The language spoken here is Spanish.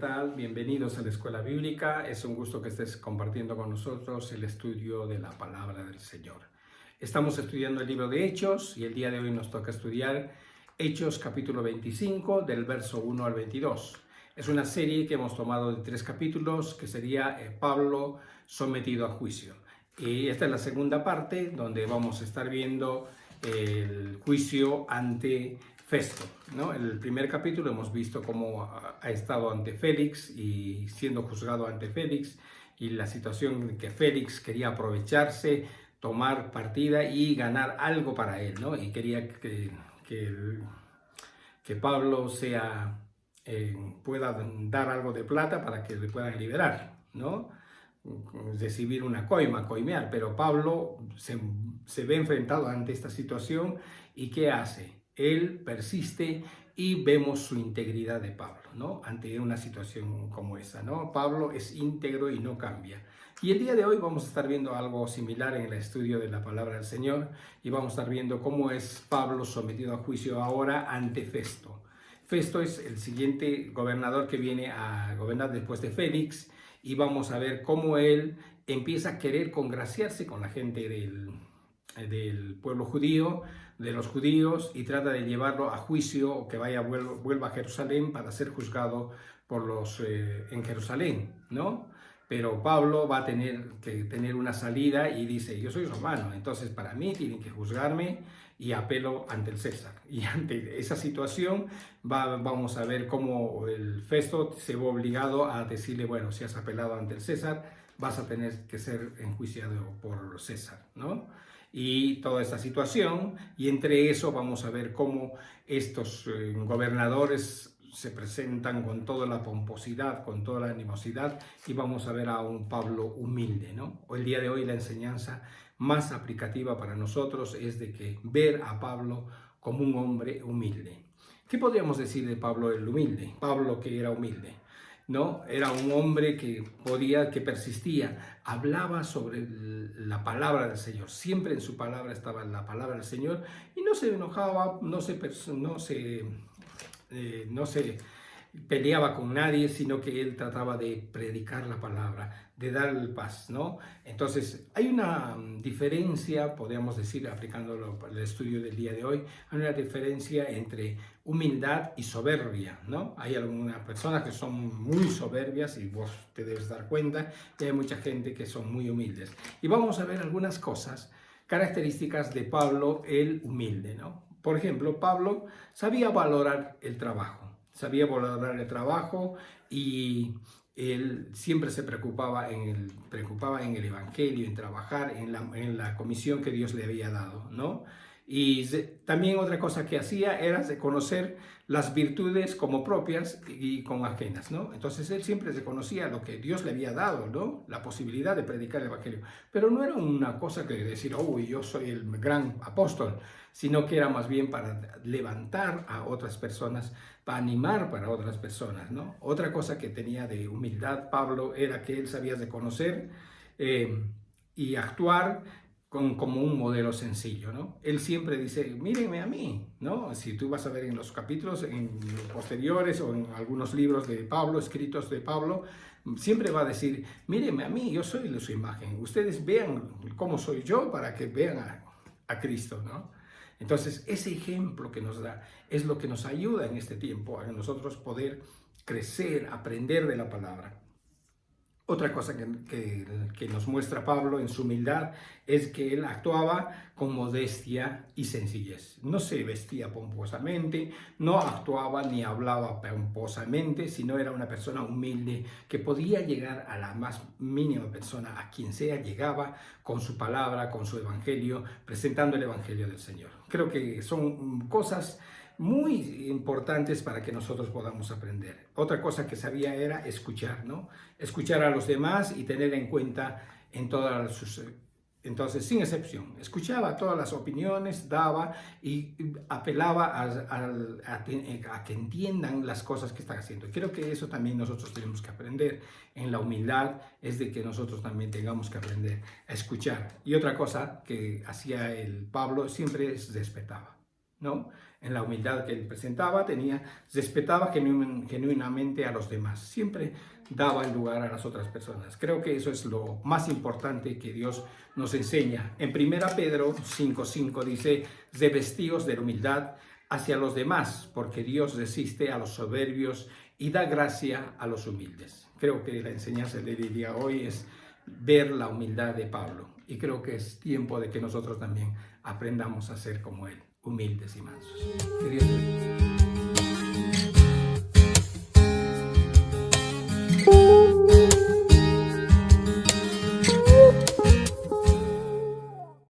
tal? Bienvenidos a la Escuela Bíblica. Es un gusto que estés compartiendo con nosotros el estudio de la Palabra del Señor. Estamos estudiando el libro de Hechos y el día de hoy nos toca estudiar Hechos capítulo 25 del verso 1 al 22. Es una serie que hemos tomado de 3 capítulos que sería Pablo sometido a juicio. Y esta es la segunda parte donde vamos a estar viendo el juicio ante Festo, ¿no? En el primer capítulo hemos visto cómo ha estado ante Félix y siendo juzgado ante Félix y la situación en que Félix quería aprovecharse, tomar partida y ganar algo para él, ¿no? Y quería que Pablo pueda dar algo de plata para que le puedan liberar, ¿no? Recibir una coimear, pero Pablo se ve enfrentado ante esta situación y ¿qué hace? Él persiste y vemos su integridad de Pablo, ¿no? Ante una situación como esa, ¿no? Pablo es íntegro y no cambia. Y el día de hoy vamos a estar viendo algo similar en el estudio de la palabra del Señor y vamos a estar viendo cómo es Pablo sometido a juicio ahora ante Festo. Festo es el siguiente gobernador que viene a gobernar después de Félix y vamos a ver cómo él empieza a querer congraciarse con la gente del pueblo judío, de los judíos, y trata de llevarlo a juicio o que vuelva a Jerusalén para ser juzgado en Jerusalén, ¿no? Pero Pablo va a tener que tener una salida y dice, yo soy romano, entonces para mí tienen que juzgarme y apelo ante el César. Y ante esa situación vamos a ver cómo el Festo se ve obligado a decirle, bueno, si has apelado ante el César, vas a tener que ser enjuiciado por César, ¿no? Y toda esta situación, y entre eso vamos a ver cómo estos gobernadores se presentan con toda la pomposidad, con toda la animosidad, y vamos a ver a un Pablo humilde, ¿no? El día de hoy la enseñanza más aplicativa para nosotros es de que ver a Pablo como un hombre humilde. ¿Qué podríamos decir de Pablo el humilde? Pablo que era humilde, ¿no? Era un hombre que persistía, hablaba sobre la palabra del Señor, siempre en su palabra estaba la palabra del Señor y no se enojaba, no se peleaba con nadie, sino que él trataba de predicar la palabra, de dar el paz, ¿no? Entonces, hay una diferencia, podríamos decir, aplicando el estudio del día de hoy, hay una diferencia entre humildad y soberbia, ¿no? Hay algunas personas que son muy soberbias y vos te debes dar cuenta, y hay mucha gente que son muy humildes. Y vamos a ver algunas cosas, características de Pablo el humilde, ¿no? Por ejemplo, Pablo sabía valorar el trabajo y él siempre se preocupaba en el Evangelio, en trabajar en la comisión que Dios le había dado, ¿no? Y también otra cosa que hacía era reconocer las virtudes como propias y como ajenas, ¿no? Entonces él siempre reconocía lo que Dios le había dado, ¿no? La posibilidad de predicar el Evangelio. Pero no era una cosa que decir, uy, yo soy el gran apóstol, sino que era más bien para levantar a otras personas, para animar para otras personas, ¿no? Otra cosa que tenía de humildad Pablo era que él sabía reconocer y actuar como un modelo sencillo, ¿no? Él siempre dice, mírenme a mí, ¿no? Si tú vas a ver en los capítulos en posteriores o en algunos libros de Pablo, escritos de Pablo, siempre va a decir, mírenme a mí, yo soy de su imagen, ustedes vean cómo soy yo para que vean a Cristo, ¿no? Entonces, ese ejemplo que nos da es lo que nos ayuda en este tiempo a nosotros poder crecer, aprender de la palabra. Otra cosa que nos muestra Pablo en su humildad es que él actuaba con modestia y sencillez. No se vestía pomposamente, no actuaba ni hablaba pomposamente, sino era una persona humilde que podía llegar a la más mínima persona, a quien sea, llegaba con su palabra, con su evangelio, presentando el evangelio del Señor. Creo que son cosas muy importantes para que nosotros podamos aprender. Otra cosa que sabía era escuchar, ¿no? Escuchar a los demás y tener en cuenta en todas sus... Entonces, sin excepción, escuchaba todas las opiniones, daba y apelaba a que entiendan las cosas que están haciendo. Creo que eso también nosotros tenemos que aprender en la humildad, es de que nosotros también tengamos que aprender a escuchar. Y otra cosa que hacía el Pablo siempre es respetaba, ¿no? En la humildad que él presentaba, respetaba genuinamente a los demás. Siempre daba el lugar a las otras personas. Creo que eso es lo más importante que Dios nos enseña. En 1 Pedro 5:5 dice, revestíos de la humildad hacia los demás, porque Dios resiste a los soberbios y da gracia a los humildes. Creo que la enseñanza del día hoy es ver la humildad de Pablo. Y creo que es tiempo de que nosotros también aprendamos a ser como él, humildes y mansos. Que Dios te bendiga.